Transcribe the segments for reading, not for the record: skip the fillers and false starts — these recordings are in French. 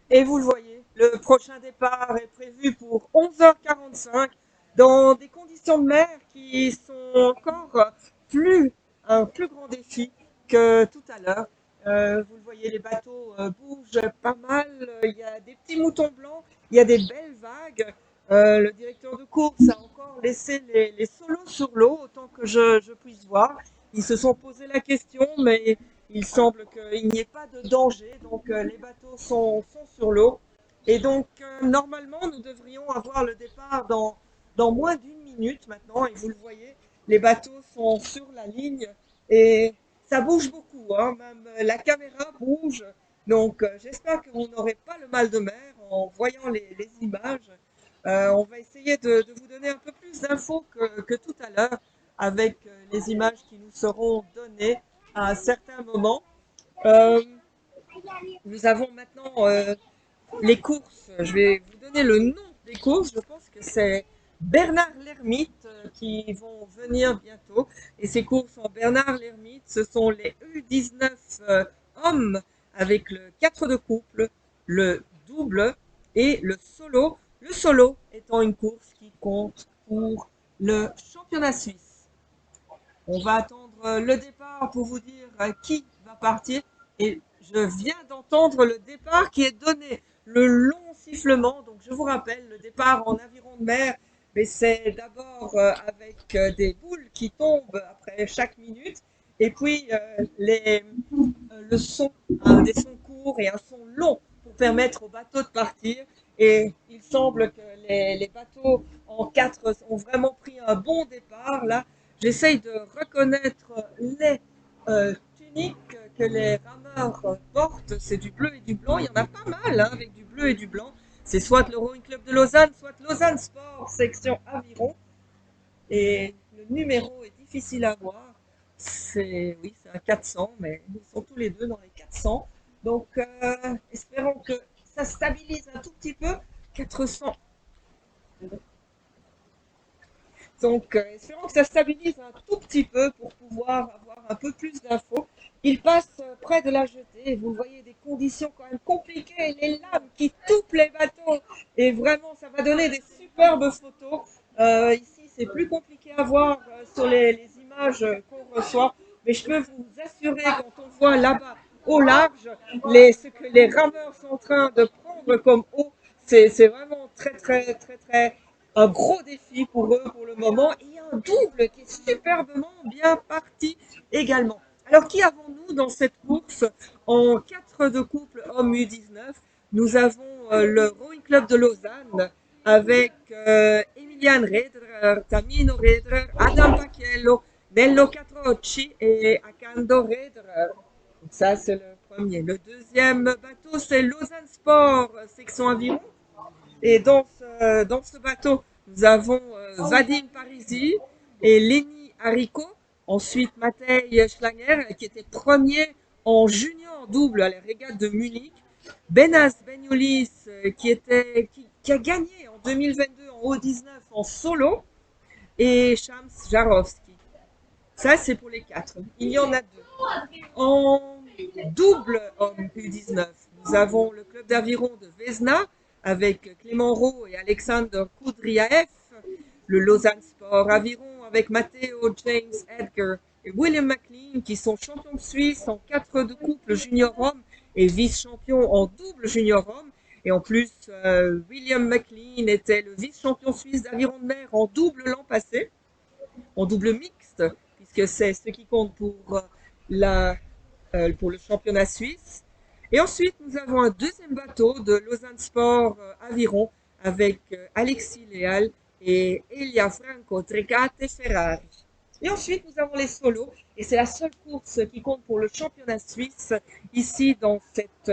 Et vous le voyez, le prochain départ est prévu pour 11h45 dans des conditions de mer qui sont encore plus un plus grand défi que tout à l'heure. Vous le voyez, les bateaux bougent pas mal. Il y a des petits moutons blancs, il y a des belles vagues. Le directeur de course a encore laissé les solos sur l'eau, autant que je puisse voir. Ils se sont posé la question, mais il semble qu'il n'y ait pas de danger, donc les bateaux sont sur l'eau. Et donc, normalement, nous devrions avoir le départ dans moins d'une minute maintenant. Et vous le voyez, les bateaux sont sur la ligne et ça bouge beaucoup, hein, même la caméra bouge. Donc, j'espère que vous n'aurez pas le mal de mer en voyant les images. On va essayer de vous donner un peu plus d'infos que tout à l'heure avec les images qui nous seront données à un certain moment. Euh, Nous avons maintenant les courses. Je vais vous donner le nom des courses. Je pense que c'est Bernard l'Ermite qui vont venir bientôt. Et ces courses en Bernard l'Ermite, ce sont les U19 hommes avec le 4 de couple, le double et le solo. Le solo étant une course qui compte pour le championnat suisse. On va attendre le départ pour vous dire qui va partir. Et je viens d'entendre le départ qui est donné, le long sifflement. Donc je vous rappelle, le départ en aviron de mer, mais c'est d'abord avec des boules qui tombent après chaque minute. Et puis le son, des sons courts et un son long pour permettre aux bateaux de partir. Et il semble que les bateaux en 4 ont vraiment pris un bon départ. Là, j'essaye de reconnaître les tuniques que les rameurs portent. C'est du bleu et du blanc. Il y en a pas mal hein, avec du bleu et du blanc. C'est soit le Rowing Club de Lausanne, soit Lausanne Sport, section aviron. Et le numéro est difficile à voir. C'est oui, c'est un 400, mais ils sont tous les deux dans les 400. Donc, espérons que ça stabilise un tout petit peu. 400. Donc, espérons que ça stabilise un tout petit peu pour pouvoir avoir un peu plus d'infos. Il passe près de la jetée et vous voyez des conditions quand même compliquées, les lames qui touplent les bateaux et vraiment ça va donner des superbes photos. Ici, c'est plus compliqué à voir sur les images qu'on reçoit, mais je peux vous assurer quand on voit là-bas au large ce que les rameurs sont en train de prendre comme eau, c'est vraiment très, très, très, très un gros défi pour eux pour le moment. Et il y a un double qui est superbement bien parti également. Alors, qui avons-nous dans cette course en 4 de couple homme U19? Nous avons le Rowing Club de Lausanne avec Emilian Redrer, Tamino Redrer, Adam Pacchiello, Nello Catrocci et Akando Redrer. Donc ça, c'est le premier. Le deuxième bateau, c'est Lausanne Sport, section aviron. Et dans ce bateau, nous avons Vadim Parisi et Lenny Haricot. Ensuite, Matej Schlanger, qui était premier en junior double à la régate de Munich. Benas Benoulis, qui a gagné en 2022 en O19 en solo. Et Shams Jarovski. Ça, c'est pour les 4. Il y en a 2. En double homme U19, nous avons le club d'aviron de Vesna avec Clément Rowe et Alexander Koudriaev, le Lausanne Sport Aviron avec Matteo James Edgar et William McLean qui sont champions de Suisse en 4 de couple junior homme et vice-champion en double junior homme. Et en plus, William McLean était le vice-champion suisse d'aviron de mer en double l'an passé, en double mixte, puisque c'est ce qui compte pour le championnat suisse. Et ensuite, nous avons un deuxième bateau de Lausanne Sport Aviron avec Alexis Léal et Elia Franco Trecate Ferrari. Et ensuite, nous avons les solos, et c'est la seule course qui compte pour le championnat suisse, ici dans cette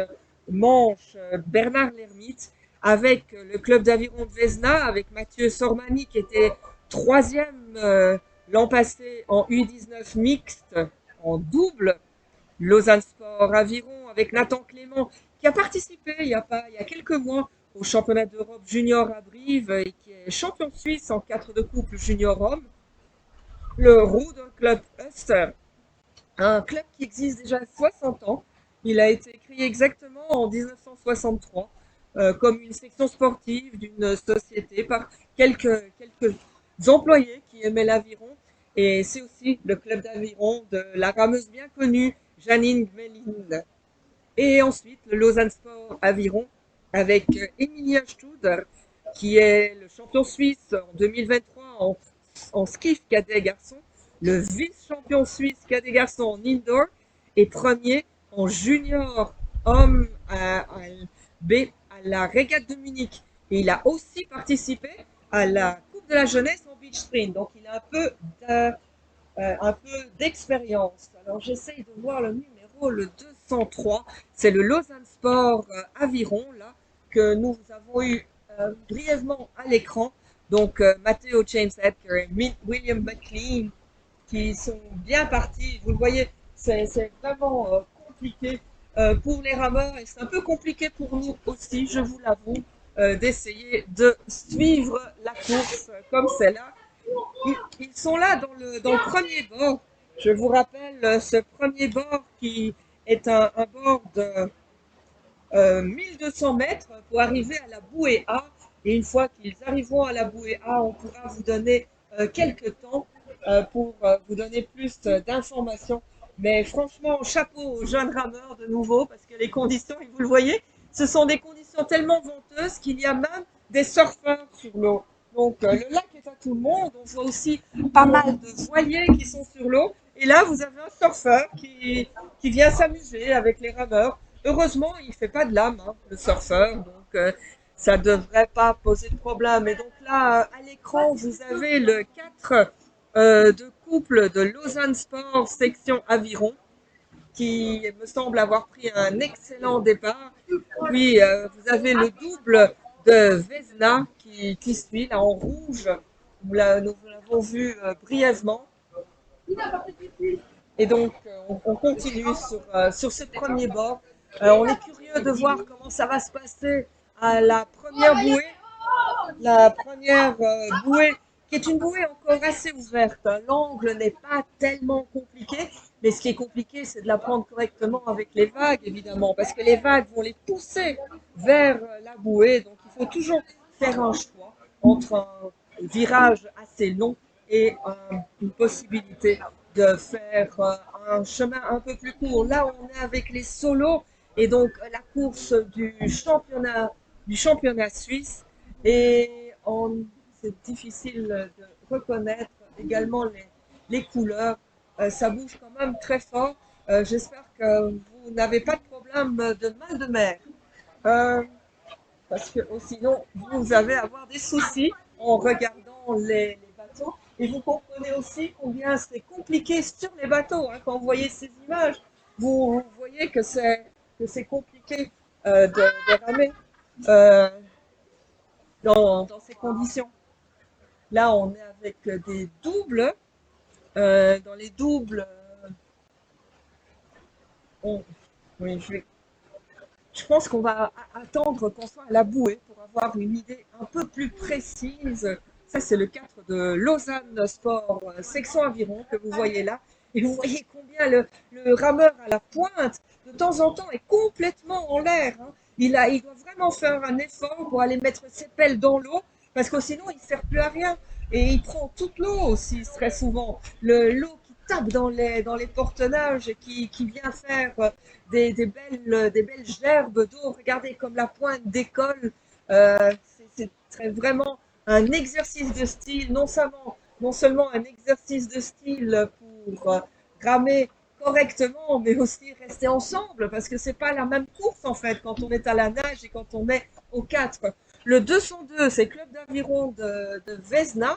manche Bernard l'Ermite, avec le club d'aviron de Vesna, avec Mathieu Sormani qui était troisième l'an passé en U19 mixte, en double, Lausanne Sport Aviron avec Nathan Clément qui a participé il y a quelques mois au championnat d'Europe junior à Brive et qui est champion suisse en 4 de couple junior homme, le Ruder Club Öster, un club qui existe déjà 60 ans. Il a été créé exactement en 1963 comme une section sportive d'une société par quelques employés qui aimaient l'aviron. Et c'est aussi le club d'aviron de la rameuse bien connue Janine Gmelin. Et ensuite, le Lausanne Sport Aviron avec Emilia Studer, qui est le champion suisse en 2023 en skiff cadet garçon, le vice-champion suisse cadet garçon en indoor et premier en junior homme à la régate de Munich. Et il a aussi participé à la Coupe de la jeunesse en beach sprint. Donc il a un peu d'expérience. Alors j'essaye de voir le numéro, le 203. C'est le Lausanne Sport Aviron, là, que nous avons eu brièvement à l'écran. Donc Matteo James Edgar et William McLean qui sont bien partis. Vous le voyez, c'est vraiment compliqué pour les rameurs et c'est un peu compliqué pour nous aussi, je vous l'avoue, d'essayer de suivre la course comme c'est là. Ils sont là dans le premier bord. Je vous rappelle ce premier bord qui est un bord de 1200 mètres pour arriver à la bouée A. Et une fois qu'ils arriveront à la bouée A, on pourra vous donner quelques temps pour vous donner plus d'informations. Mais franchement, chapeau aux jeunes rameurs de nouveau, parce que les conditions, et vous le voyez, ce sont des conditions tellement venteuses qu'il y a même des surfeurs sur l'eau. Donc le lac est à tout le monde, on voit aussi pas mal de voiliers qui sont sur l'eau. Et là, vous avez un surfeur qui vient s'amuser avec les rameurs. Heureusement, il ne fait pas de lame, hein, le surfeur, donc ça ne devrait pas poser de problème. Et donc là, à l'écran, vous avez le 4 de couple de Lausanne Sport section aviron qui me semble avoir pris un excellent départ. Puis vous avez le double de Vesna qui suit là en rouge. Nous l'avons vu brièvement. Et donc on continue sur ce premier bord. On est curieux de voir comment ça va se passer à la première bouée. La première bouée, qui est une bouée encore assez ouverte. L'angle n'est pas tellement compliqué, mais ce qui est compliqué, c'est de la prendre correctement avec les vagues, évidemment, parce que les vagues vont les pousser vers la bouée. Donc, il faut toujours faire un choix entre un virage assez long et une possibilité de faire un chemin un peu plus court. Là, on est avec les solos et donc la course du championnat suisse. Et c'est difficile de reconnaître également les couleurs. Ça bouge quand même très fort. J'espère que vous n'avez pas de problème de mal de mer. Parce que sinon, vous allez avoir des soucis en regardant les bateaux. Et vous comprenez aussi combien c'est compliqué sur les bateaux. Hein. Quand vous voyez ces images, vous voyez que c'est compliqué de ramer. Dans ces conditions. Là, on est avec des doubles. Dans les doubles, oui, je pense qu'on va attendre qu'on soit à la bouée pour avoir une idée un peu plus précise. Ça, c'est le 4 de Lausanne Sport, section aviron, que vous voyez là. Et vous voyez combien le rameur à la pointe, de temps en temps, est complètement en l'air. Hein. Il doit vraiment faire un effort pour aller mettre ses pelles dans l'eau, parce que sinon, il ne sert plus à rien. Et il prend toute l'eau aussi, très souvent. L'eau qui tape dans les portenages et qui vient faire des belles gerbes d'eau. Regardez comme la pointe décolle. C'est vraiment un exercice de style, non seulement un exercice de style pour ramer correctement, mais aussi rester ensemble, parce que c'est pas la même course en fait quand on est à la nage et quand on est au 4. Le 202, c'est Club d'aviron de Vesna,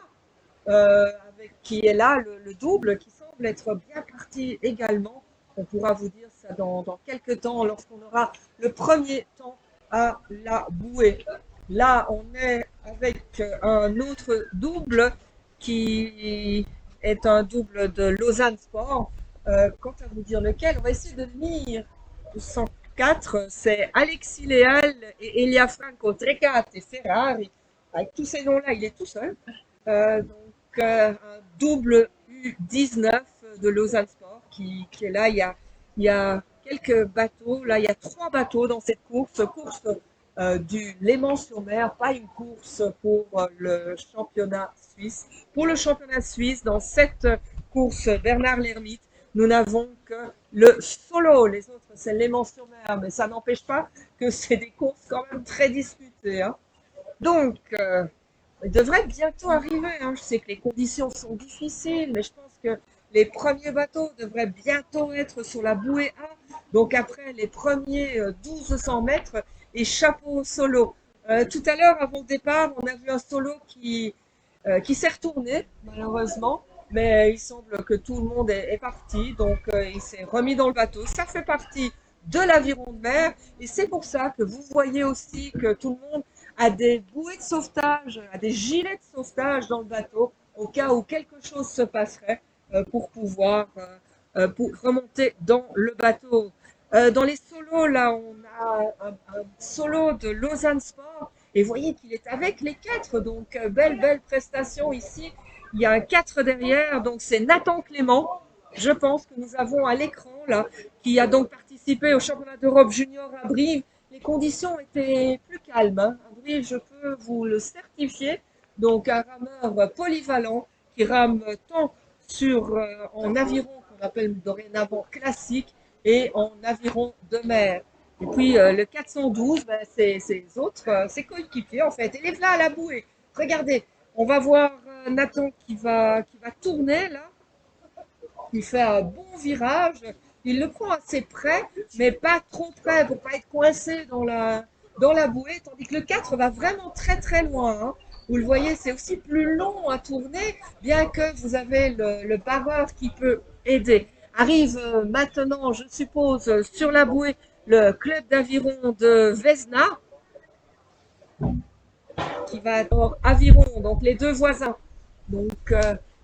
qui est là, le double, qui semble être bien parti également. On pourra vous dire ça dans quelques temps, lorsqu'on aura le premier temps à la bouée. Là, on est avec un autre double qui est un double de Lausanne Sport. Quant à vous dire lequel, on va essayer de lire 4, c'est Alexis Léal et Elia Franco Trecate Ferrari. Avec tous ces noms-là, il est tout seul. Un double U19 de Lausanne Sport qui est là. Il y a quelques bateaux. Là, il y a 3 bateaux dans cette course du Léman-sur-Mer, pas une course pour le championnat suisse. Pour le championnat suisse, dans cette course Bernard Lhermitte, nous n'avons que le solo. Les autres, c'est Léman-sur-Mer, mais ça n'empêche pas que c'est des courses quand même très disputées, hein. Donc, il devrait bientôt arriver, hein. Je sais que les conditions sont difficiles, mais je pense que les premiers bateaux devraient bientôt être sur la bouée 1. Donc après les premiers 1200 mètres et chapeau au solo. Tout à l'heure, avant le départ, on a vu un solo qui s'est retourné, malheureusement. Mais il semble que tout le monde est parti, donc il s'est remis dans le bateau. Ça fait partie de l'aviron de mer, et c'est pour ça que vous voyez aussi que tout le monde a des bouées de sauvetage, a des gilets de sauvetage dans le bateau, au cas où quelque chose se passerait, pour pouvoir pour remonter dans le bateau. Dans les solos, là, on a un solo de Lausanne Sport, et vous voyez qu'il est avec les 4, donc belle prestation ici. Il y a un 4 derrière, donc c'est Nathan Clément, je pense que nous avons à l'écran, là, qui a donc participé au championnat d'Europe junior à Brive. Les conditions étaient plus calmes, hein. À Brive, je peux vous le certifier. Donc un rameur polyvalent qui rame tant en aviron qu'on appelle dorénavant classique et en aviron de mer. Et puis le 412, ben, c'est ses autres, ses coéquipiers en fait. Et les voilà à la bouée. Regardez, on va voir Nathan qui va tourner là. Il fait un bon virage. Il le prend assez près, mais pas trop près pour pas être coincé dans la bouée. Tandis que le 4 va vraiment très loin, hein. Vous le voyez, c'est aussi plus long à tourner, bien que vous avez le barreur qui peut aider. Arrive maintenant, je suppose, sur la bouée, le club d'aviron de Vesna, qui va être aviron, donc les deux voisins, donc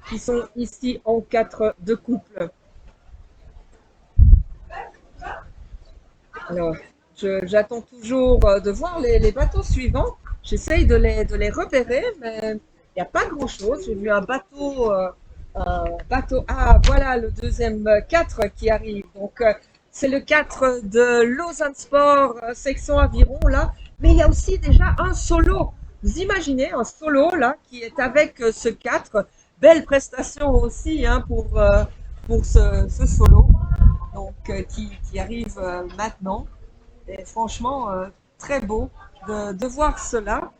qui sont ici en 4 de couple. Alors, j'attends toujours de voir les bateaux suivants. J'essaye de les repérer, mais il n'y a pas grand-chose. J'ai vu un bateau. Ah, voilà le deuxième 4 qui arrive. Donc, c'est le 4 de Lausanne Sport, section aviron, là. Mais il y a aussi déjà un solo. Vous imaginez un solo, là, qui est avec ce 4. Belle prestation aussi, hein, pour ce solo. Donc, qui arrive maintenant. Et franchement, très beau de voir cela.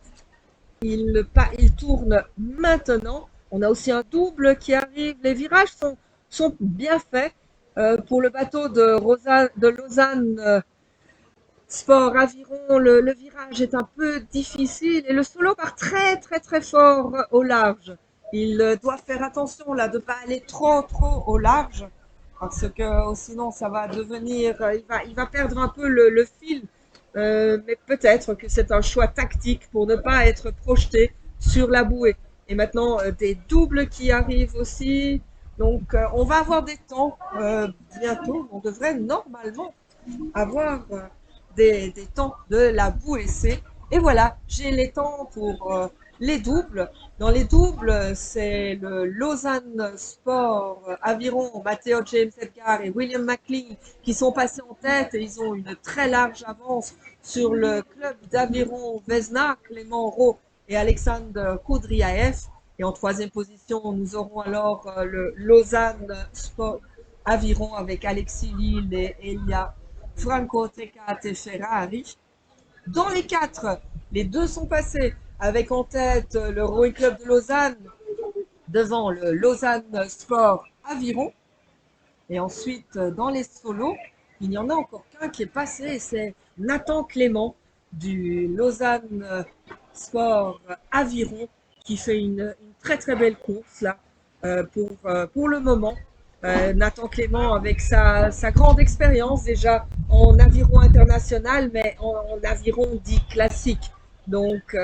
Il tourne maintenant. On a aussi un double qui arrive. Les virages sont bien faits. Pour le bateau de Lausanne Sport Aviron, le virage est un peu difficile et le solo part très fort au large. Il doit faire attention là de ne pas aller trop au large parce que sinon ça va devenir, il va perdre un peu le fil. Mais peut-être que c'est un choix tactique pour ne pas être projeté sur la bouée. Et maintenant, des doubles qui arrivent aussi. Donc, on va avoir des temps bientôt. On devrait normalement avoir des temps de la bouée C. Et voilà, j'ai les temps pour les doubles. Dans les doubles, c'est le Lausanne Sport Aviron, Matteo James Edgar et William McLean qui sont passés en tête et ils ont une très large avance sur le club d'aviron Vesna, Clément Rowe et Alexandre Koudriaev. Et en troisième position, nous aurons alors le Lausanne Sport Aviron avec Alexis Lille et Elia Franco Trecate Ferrari. Dans les 4, les 2 sont passés avec en tête le Rowing Club de Lausanne devant le Lausanne Sport Aviron. Et ensuite, dans les solos, il n'y en a encore qu'un qui est passé, c'est Nathan Clément du Lausanne Sport Aviron qui fait une très belle course là pour le moment. Nathan Clément avec sa grande expérience déjà en aviron international, mais en aviron dit classique. Donc,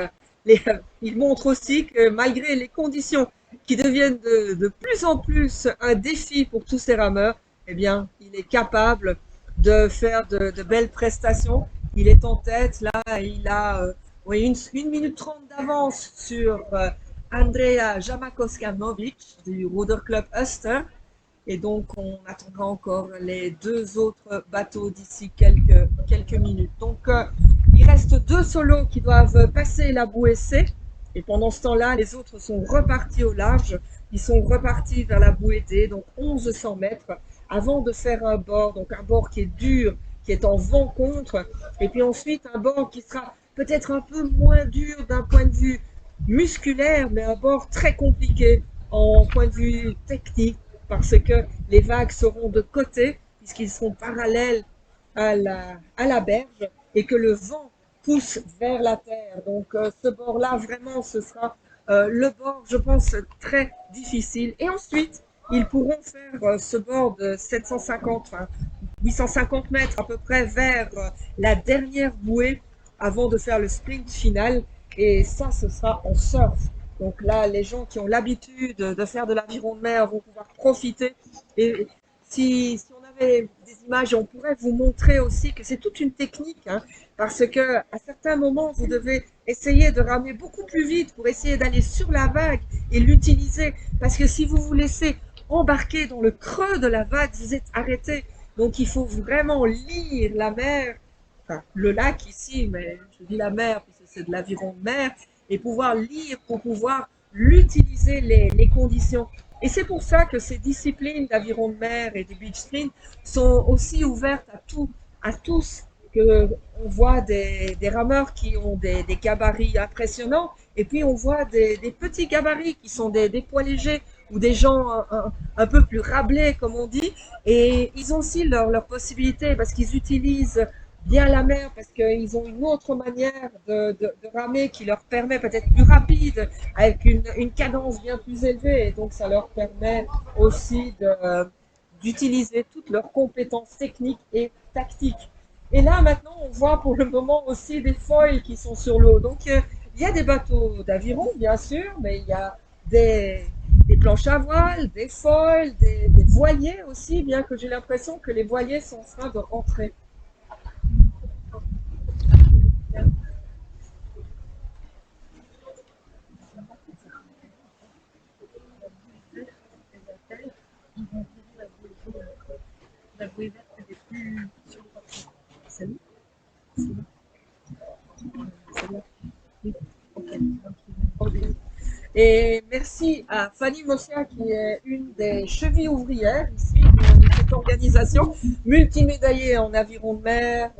il montre aussi que malgré les conditions qui deviennent de plus en plus un défi pour tous ces rameurs, eh bien, il est capable de faire de belles prestations. Il est en tête, là, il a oui, 1 minute 30 d'avance sur Andrea Jamakoskanovic du Roder Club Uster. Et donc, on attendra encore les deux autres bateaux d'ici quelques minutes. Donc, il reste deux solos qui doivent passer la bouée C. Et pendant ce temps-là, les autres sont repartis au large. Ils sont repartis vers la bouée D, donc 1100 mètres, avant de faire un bord. Donc, un bord qui est dur, qui est en vent contre. Et puis ensuite, un bord qui sera peut-être un peu moins dur d'un point de vue musculaire, mais un bord très compliqué en point de vue technique parce que les vagues seront de côté, puisqu'ils sont parallèles à la berge, et que le vent pousse vers la terre. Donc ce bord-là, vraiment, ce sera le bord, je pense, très difficile. Et ensuite, ils pourront faire ce bord de 750, enfin, 850 mètres à peu près vers la dernière bouée avant de faire le sprint final. Et ça, ce sera en surf. Donc là, les gens qui ont l'habitude de faire de l'aviron de mer vont pouvoir profiter. Et si on avait des images, on pourrait vous montrer aussi que c'est toute une technique, hein, parce que à certains moments, vous devez essayer de ramer beaucoup plus vite pour essayer d'aller sur la vague et l'utiliser. Parce que si vous vous laissez embarquer dans le creux de la vague, vous êtes arrêté. Donc il faut vraiment lire la mer, enfin le lac ici, mais je dis la mer parce que c'est de l'aviron de mer, et pouvoir lire pour pouvoir l'utiliser les conditions. Et c'est pour ça que ces disciplines d'aviron de mer et de beach sprint sont aussi ouvertes à tous, que on voit des rameurs qui ont des gabarits impressionnants, et puis on voit des petits gabarits qui sont des poids légers ou des gens un peu plus rablés, comme on dit, et ils ont aussi leur possibilité parce qu'ils utilisent bien la mer, parce qu'ils ont une autre manière de ramer qui leur permet peut-être plus rapide, avec une cadence bien plus élevée, et donc ça leur permet aussi d'utiliser toutes leurs compétences techniques et tactiques. Et là, maintenant, on voit pour le moment aussi des foils qui sont sur l'eau. Donc, il y a des bateaux d'aviron, bien sûr, mais il y a des, des planches à voile, des foils, des voiliers aussi, bien que j'ai l'impression que les voiliers sont en train de rentrer. La bouée verte est plus sur le parti. C'est nous. C'est nous. Oui. Ok. Et merci à Fanny Mossia, qui est une des chevilles ouvrières ici de cette organisation, multimédaillée en aviron de mer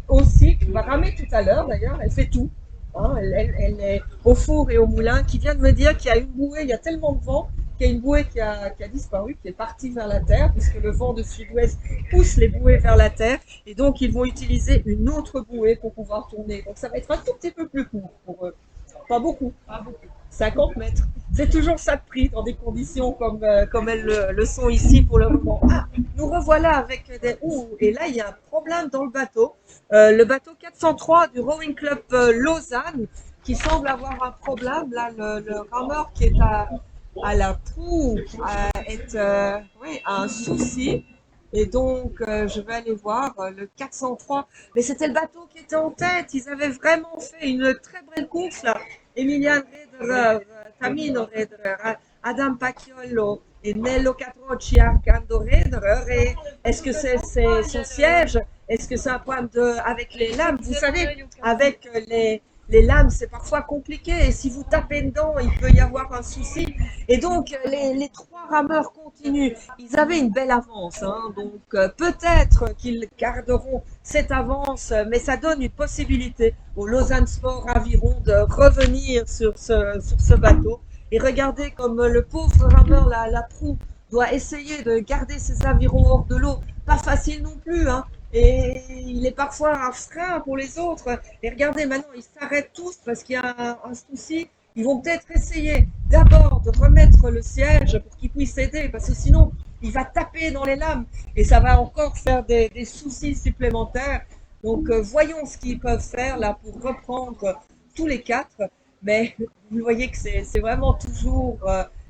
aussi, qui va ramer tout à l'heure d'ailleurs, elle fait tout. Hein, elle est au four et au moulin, qui vient de me dire qu'il y a une bouée, il y a tellement de vent qu'il y a une bouée qui a disparu, qui est partie vers la terre, puisque le vent de sud-ouest pousse les bouées vers la terre, et donc ils vont utiliser une autre bouée pour pouvoir tourner. Donc ça va être un tout petit peu plus court pour eux. Pas beaucoup, pas beaucoup. 50 mètres. C'est toujours ça de prix dans des conditions comme elles le sont ici pour le moment. Ah, nous revoilà avec des... Ouh, et là, il y a un problème dans le bateau. Le bateau 403 du Rowing Club Lausanne qui semble avoir un problème. Là, le rameur qui est à la proue est, oui, a un souci. Et donc, je vais aller voir le 403. Mais c'était le bateau qui était en tête. Ils avaient vraiment fait une très belle course là. Emilian Rederer, Tamino Rederer, Adam Pacchiolo et Nello Catrocci Arcando Rederer. Et est-ce que c'est son siège? Est-ce que c'est un problème avec les lames? Vous savez, avec les lames, c'est parfois compliqué. Et si vous tapez dedans, il peut y avoir un souci. Et donc, les trois rameurs continuent. Ils avaient une belle avance, hein, donc peut-être qu'ils garderont cette avance, mais ça donne une possibilité au Lausanne Sport Aviron de revenir sur ce bateau. Et regardez comme le pauvre rameur, la proue, doit essayer de garder ses avirons hors de l'eau. Pas facile non plus, hein. Et il est parfois un frein pour les autres. Et regardez, maintenant, ils s'arrêtent tous parce qu'il y a un souci. Ils vont peut-être essayer d'abord de remettre le siège pour qu'il puisse aider, parce que sinon, il va taper dans les lames et ça va encore faire des soucis supplémentaires. Donc, voyons ce qu'ils peuvent faire là pour reprendre tous les quatre. Mais vous voyez que c'est vraiment toujours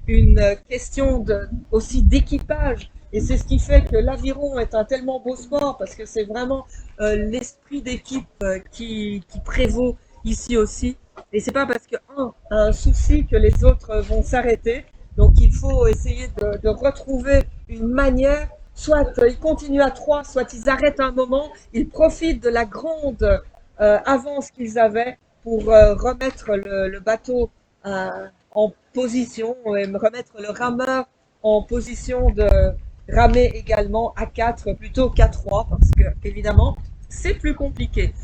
une question aussi d'équipage Et c'est ce qui fait que l'aviron est un tellement beau sport parce que c'est vraiment l'esprit d'équipe qui prévaut ici aussi. Et c'est pas parce qu'un a un souci que les autres vont s'arrêter. Donc il faut essayer de retrouver une manière, soit ils continuent à trois, soit ils arrêtent un moment, ils profitent de la grande avance qu'ils avaient pour remettre le bateau en position et remettre le rameur en position de ramer également à 4 plutôt qu'à 3 parce que évidemment c'est plus compliqué.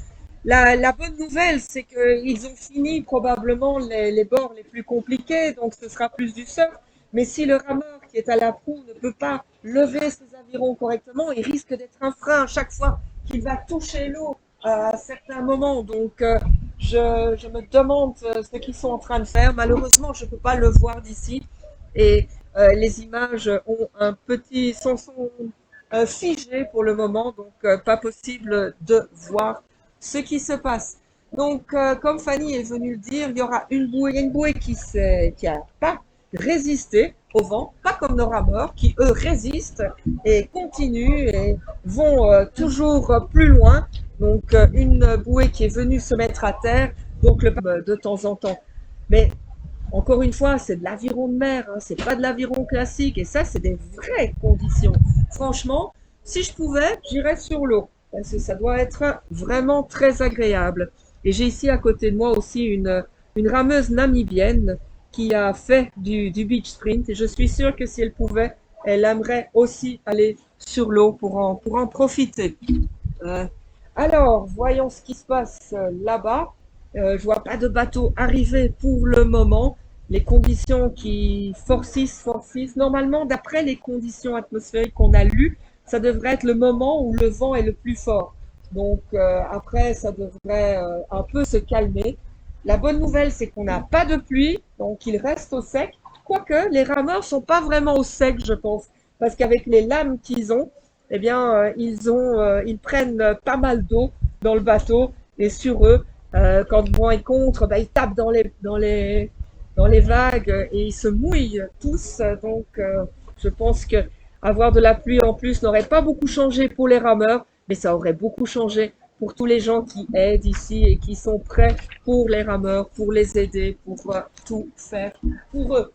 La bonne nouvelle, c'est qu'ils ont fini probablement les bords les plus compliqués, donc ce sera plus du surf. Mais si le rameur qui est à la proue ne peut pas lever ses avirons correctement, il risque d'être un frein à chaque fois qu'il va toucher l'eau à certains moments. Donc je me demande ce qu'ils sont en train de faire. Malheureusement, je ne peux pas le voir d'ici. Et les images ont un petit sont figées pour le moment, donc pas possible de voir ce qui se passe. Donc, comme Fanny est venue le dire, il y aura une bouée qui a pas résisté au vent, pas comme nos rameurs qui eux résistent et continuent et vont toujours plus loin. Donc, une bouée qui est venue se mettre à terre, donc de temps en temps. Mais encore une fois, c'est de l'aviron de mer, hein, c'est pas de l'aviron classique, et ça, c'est des vraies conditions. Franchement, si je pouvais, j'irais sur l'eau, parce que ça doit être vraiment très agréable. Et j'ai ici à côté de moi aussi une rameuse namibienne qui a fait du beach sprint, et je suis sûre que si elle pouvait, elle aimerait aussi aller sur l'eau pour en profiter. Euh, alors, voyons ce qui se passe là-bas. Je vois pas de bateau arriver pour le moment. Les conditions qui forcissent. Normalement, d'après les conditions atmosphériques qu'on a lues, ça devrait être le moment où le vent est le plus fort. Donc après, ça devrait un peu se calmer. La bonne nouvelle, c'est qu'on n'a pas de pluie, donc il reste au sec. Quoique, les rameurs sont pas vraiment au sec, je pense, parce qu'avec les lames qu'ils ont, eh bien, ils prennent pas mal d'eau dans le bateau et sur eux, quand le vent est contre, bah, ils tapent dans les vagues et ils se mouillent tous. Donc, je pense que avoir de la pluie en plus n'aurait pas beaucoup changé pour les rameurs, mais ça aurait beaucoup changé pour tous les gens qui aident ici et qui sont prêts pour les rameurs, pour les aider, pour tout faire pour eux.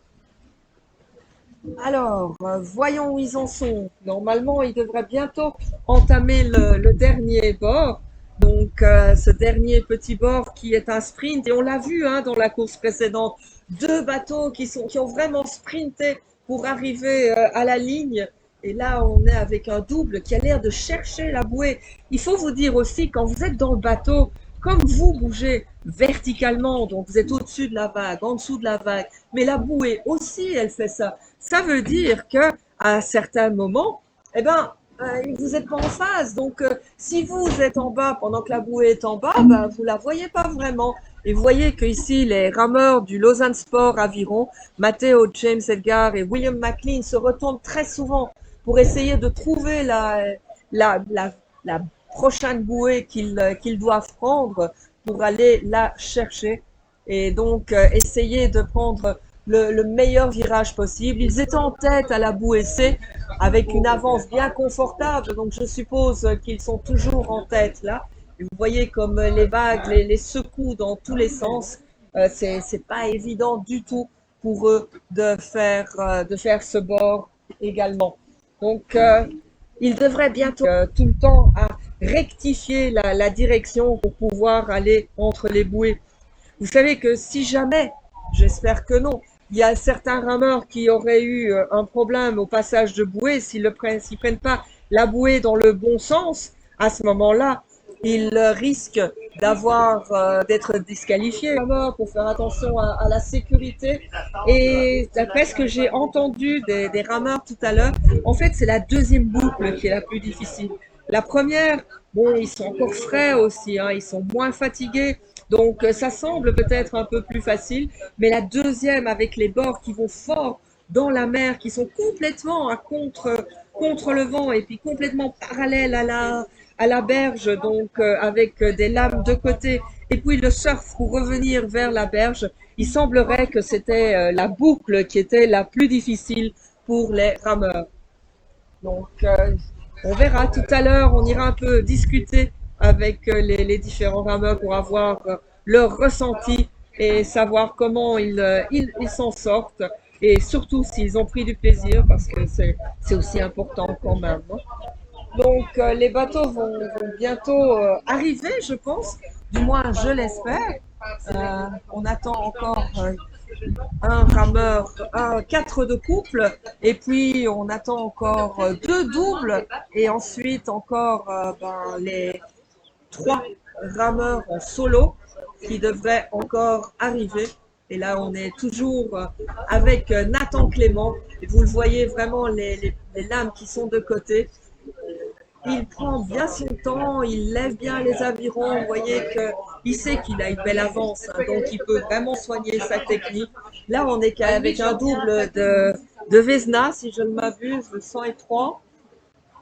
Alors, voyons où ils en sont. Normalement, ils devraient bientôt entamer le dernier bord. Donc, ce dernier petit bord qui est un sprint. Et on l'a vu hein, dans la course précédente. Deux bateaux qui ont vraiment sprinté pour arriver à la ligne. Et là, on est avec un double qui a l'air de chercher la bouée. Il faut vous dire aussi, quand vous êtes dans le bateau, comme vous bougez verticalement, donc vous êtes au-dessus de la vague, en dessous de la vague, mais la bouée aussi, elle fait ça. Ça veut dire que à certains moments, eh ben, vous n'êtes pas en phase. Donc, si vous êtes en bas pendant que la bouée est en bas, ben, vous la voyez pas vraiment. Et vous voyez que ici, les rameurs du Lausanne Sport Aviron, Matteo, James Edgar et William McLean se retournent très souvent pour essayer de trouver la, la, la prochaine bouée qu'ils doivent prendre pour aller la chercher et donc essayer de prendre le meilleur virage possible. Ils étaient en tête à la bouée C avec une avance bien confortable, donc je suppose qu'ils sont toujours en tête là. Et vous voyez comme les vagues les secouent dans tous les sens. C'est pas évident du tout pour eux de faire ce bord également. Donc ils devraient bientôt tout le temps à rectifier la direction pour pouvoir aller entre les bouées. Vous savez que si jamais, j'espère que non, il y a certains rameurs qui auraient eu un problème au passage de bouée, s'ils prennent pas la bouée dans le bon sens, à ce moment-là, ils risquent d'être disqualifiés pour faire attention à la sécurité. Et d'après ce que j'ai entendu des rameurs tout à l'heure, en fait, c'est la deuxième boucle qui est la plus difficile. La première, bon, ils sont encore frais aussi, hein, ils sont moins fatigués, donc ça semble peut-être un peu plus facile, mais la deuxième avec les bords qui vont fort dans la mer, qui sont complètement contre le vent et puis complètement parallèles à la berge, donc avec des lames de côté, et puis le surf pour revenir vers la berge, il semblerait que c'était la boucle qui était la plus difficile pour les rameurs. Donc, on verra tout à l'heure, on ira un peu discuter avec les différents rameurs pour avoir leur ressenti et savoir comment ils s'en sortent et surtout s'ils ont pris du plaisir parce que c'est aussi important quand même, hein. Donc, les bateaux vont bientôt arriver, je pense. Du moins, je l'espère. On attend encore un rameur, quatre de couple, et puis on attend encore deux doubles, et ensuite encore les trois rameurs en solo qui devraient encore arriver. Et là, on est toujours avec Nathan Clément. Et vous le voyez vraiment, les lames qui sont de côté. Il prend bien son temps, il lève bien les avirons. Vous voyez qu'il sait qu'il a une belle avance, hein, donc il peut vraiment soigner sa technique. Là, on est qu'avec un double de Vesna, si je ne m'abuse, le 103.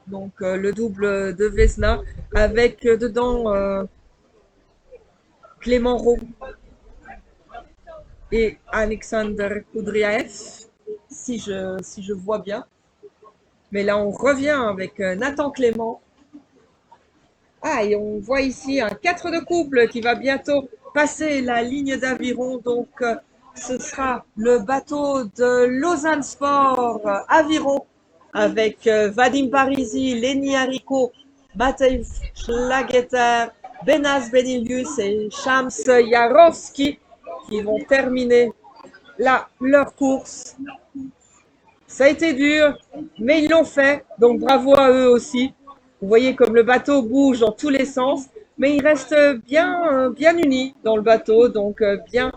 Donc, le double de Vesna avec dedans Clément Roux et Alexander Koudriaev, si je vois bien. Mais là, on revient avec Nathan Clément. Ah, et on voit ici un 4 de couple qui va bientôt passer la ligne d'aviron. Donc, ce sera le bateau de Lausanne Sport Aviron avec Vadim Parisi, Lenny Haricot, Matej Schlageter, Benas Benilius et Shams Jarowski qui vont terminer là leur course. Ça a été dur, mais ils l'ont fait, donc bravo à eux aussi. Vous voyez comme le bateau bouge dans tous les sens, mais ils restent bien unis dans le bateau, donc bien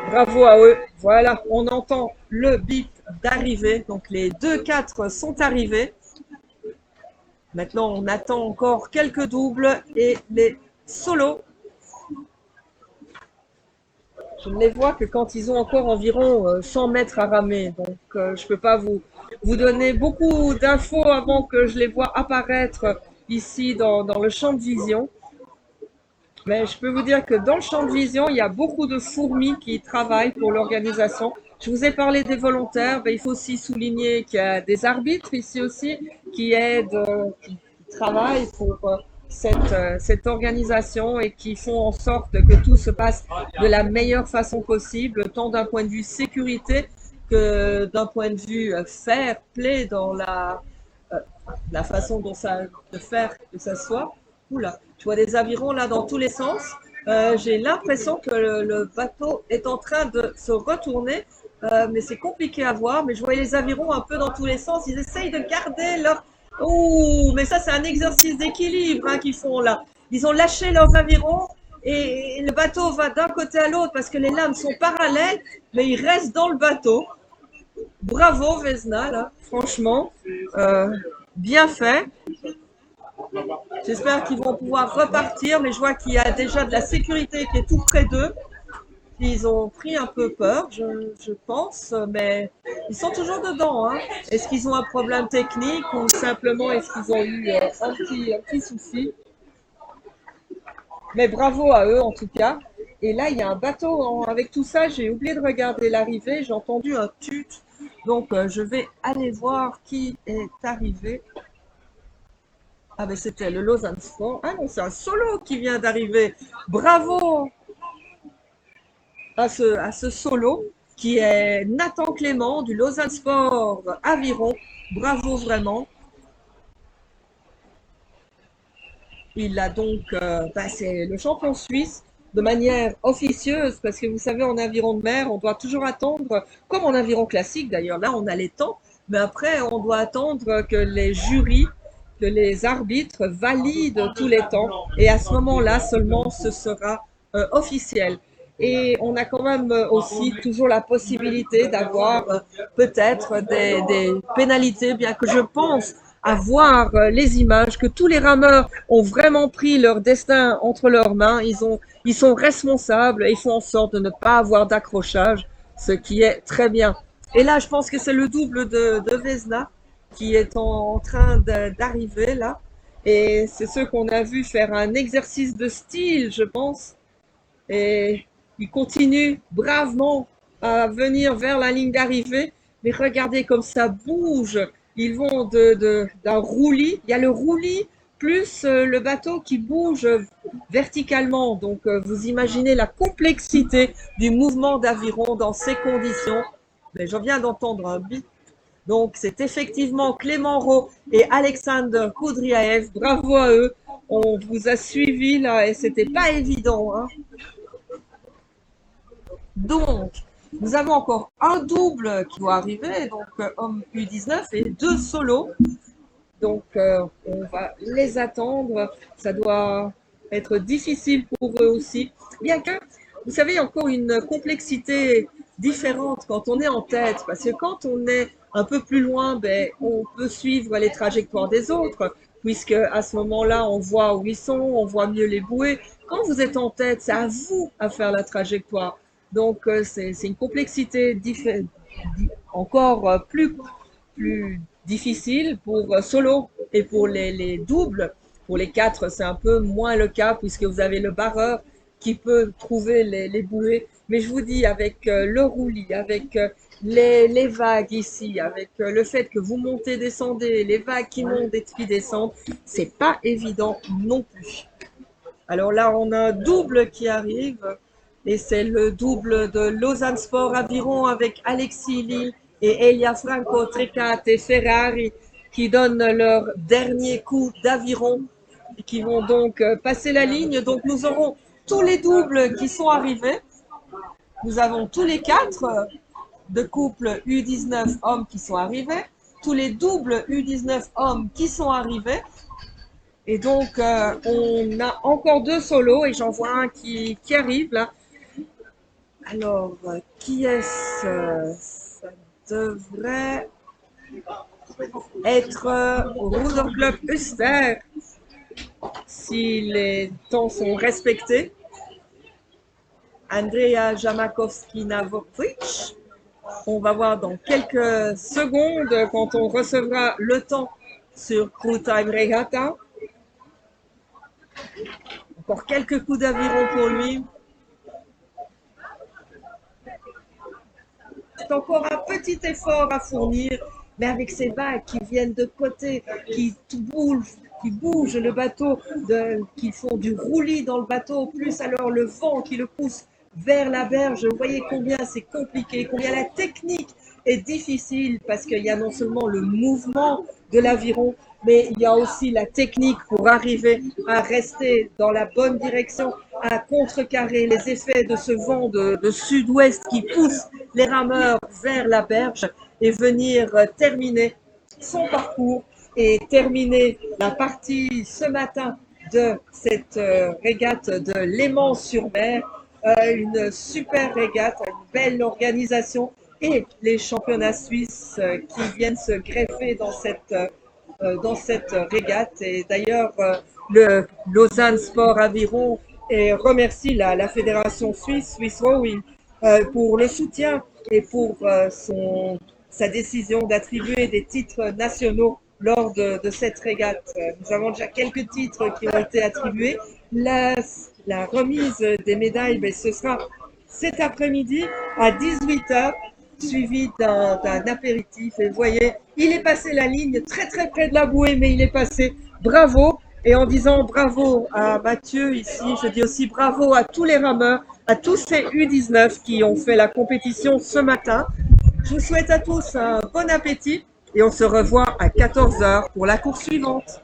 bravo à eux. Voilà, on entend le bip d'arrivée, donc les deux 4 sont arrivés. Maintenant, on attend encore quelques doubles et les solos. Je ne les vois que quand ils ont encore environ 100 mètres à ramer. Donc, je ne peux pas vous donner beaucoup d'infos avant que je les vois apparaître ici dans le champ de vision. Mais je peux vous dire que dans le champ de vision, il y a beaucoup de fourmis qui travaillent pour l'organisation. Je vous ai parlé des volontaires, mais il faut aussi souligner qu'il y a des arbitres ici aussi qui aident, qui travaillent pour cette organisation et qui font en sorte que tout se passe de la meilleure façon possible, tant d'un point de vue sécurité que d'un point de vue fair play dans la façon dont ça de faire que ça soit. Oula, je vois des avirons là dans tous les sens. J'ai l'impression que le bateau est en train de se retourner, mais c'est compliqué à voir. Mais je vois les avirons un peu dans tous les sens. Ils essayent de garder leur... Ouh, mais ça c'est un exercice d'équilibre hein, qu'ils font là. Ils ont lâché leurs avirons et le bateau va d'un côté à l'autre parce que les lames sont parallèles, mais ils restent dans le bateau. Bravo Vesna là, franchement, bien fait. J'espère qu'ils vont pouvoir repartir, mais je vois qu'il y a déjà de la sécurité qui est tout près d'eux. Ils ont pris un peu peur, je pense, mais ils sont toujours dedans, hein. Est-ce qu'ils ont un problème technique ou simplement est-ce qu'ils ont eu un petit souci? Mais bravo à eux en tout cas. Et là, il y a un bateau avec tout ça. J'ai oublié de regarder l'arrivée. J'ai entendu un tut. Donc, je vais aller voir qui est arrivé. Ah, mais c'était le Lausanne Sport. Ah non, c'est un solo qui vient d'arriver. Bravo à ce solo qui est Nathan Clément du Lausanne Sport Aviron. Bravo vraiment. Il a donc passé le champion suisse de manière officieuse parce que vous savez, en aviron de mer, on doit toujours attendre, comme en aviron classique d'ailleurs, là on a les temps, mais après on doit attendre que les jurys, que les arbitres valident tous les temps et à ce moment-là seulement ce sera officiel. Et on a quand même aussi toujours la possibilité d'avoir peut-être des pénalités, bien que je pense à voir les images, que tous les rameurs ont vraiment pris leur destin entre leurs mains. Ils sont responsables et ils font en sorte de ne pas avoir d'accrochage, ce qui est très bien. Et là, je pense que c'est le double de Vesna qui est en train d'arriver là. Et c'est ceux qu'on a vu faire un exercice de style, je pense. Et ils continuent bravement à venir vers la ligne d'arrivée. Mais regardez comme ça bouge. Ils vont d'un roulis. Il y a le roulis plus le bateau qui bouge verticalement. Donc, vous imaginez la complexité du mouvement d'aviron dans ces conditions. Mais je viens d'entendre un bip. Donc, c'est effectivement Clément Rowe et Alexandre Koudriaev. Bravo à eux. On vous a suivi là et c'était pas évident, hein. Donc, nous avons encore un double qui doit arriver, donc homme U19 et deux solos. Donc, on va les attendre. Ça doit être difficile pour eux aussi. Bien que, vous savez, il y a encore une complexité différente quand on est en tête. Parce que quand on est un peu plus loin, ben, on peut suivre les trajectoires des autres. Puisque à ce moment-là, on voit où ils sont, on voit mieux les bouées. Quand vous êtes en tête, c'est à vous à faire la trajectoire. Donc, c'est une complexité encore plus difficile pour solo et pour les doubles. Pour les quatre, c'est un peu moins le cas puisque vous avez le barreur qui peut trouver les bouées. Mais je vous dis, avec le roulis, avec les vagues ici, avec le fait que vous montez, descendez, les vagues qui montent et qui descendent, c'est pas évident non plus. Alors là, on a un double qui arrive et c'est le double de Lausanne Sport Aviron avec Alexis Lee et Elia Franco Trecate et Ferrari qui donnent leur dernier coup d'aviron et qui vont donc passer la ligne. Donc nous aurons tous les doubles qui sont arrivés. Nous avons tous les quatre de couples U19 hommes qui sont arrivés, tous les doubles U19 hommes qui sont arrivés. Et donc, on a encore deux solos et j'en vois un qui arrive là. Alors, qui est-ce? Ça devrait être Ruder Club Uster, si les temps sont respectés. Andrea Jamakowski-Navovic. On va voir dans quelques secondes quand on recevra le temps sur Crew Time Regatta. Encore quelques coups d'aviron pour lui. C'est encore un petit effort à fournir, mais avec ces vagues qui viennent de côté, qui bougent le bateau, qui font du roulis dans le bateau, plus alors le vent qui le pousse vers la berge. Vous voyez combien c'est compliqué, combien la technique est difficile, parce qu'il y a non seulement le mouvement de l'aviron, mais il y a aussi la technique pour arriver à rester dans la bonne direction, à contrecarrer les effets de ce vent de sud-ouest qui pousse les rameurs vers la berge et venir terminer son parcours et terminer la partie ce matin de cette régate de Léman-sur-Mer. Une super régate, une belle organisation et les championnats suisses qui viennent se greffer dans cette régate. Et d'ailleurs, le Lausanne Sport Aviron et remercie la fédération suisse, Swiss Rowing, pour le soutien et pour sa décision d'attribuer des titres nationaux lors de cette régate. Nous avons déjà quelques titres qui ont été attribués. La remise des médailles, ben, ce sera cet après-midi à 18h, suivi d'un apéritif. Et vous voyez, il est passé la ligne très très près de la bouée, mais il est passé. Bravo! Et en disant bravo à Mathieu ici, je dis aussi bravo à tous les rameurs, à tous ces U19 qui ont fait la compétition ce matin. Je vous souhaite à tous un bon appétit et on se revoit à 14h pour la course suivante.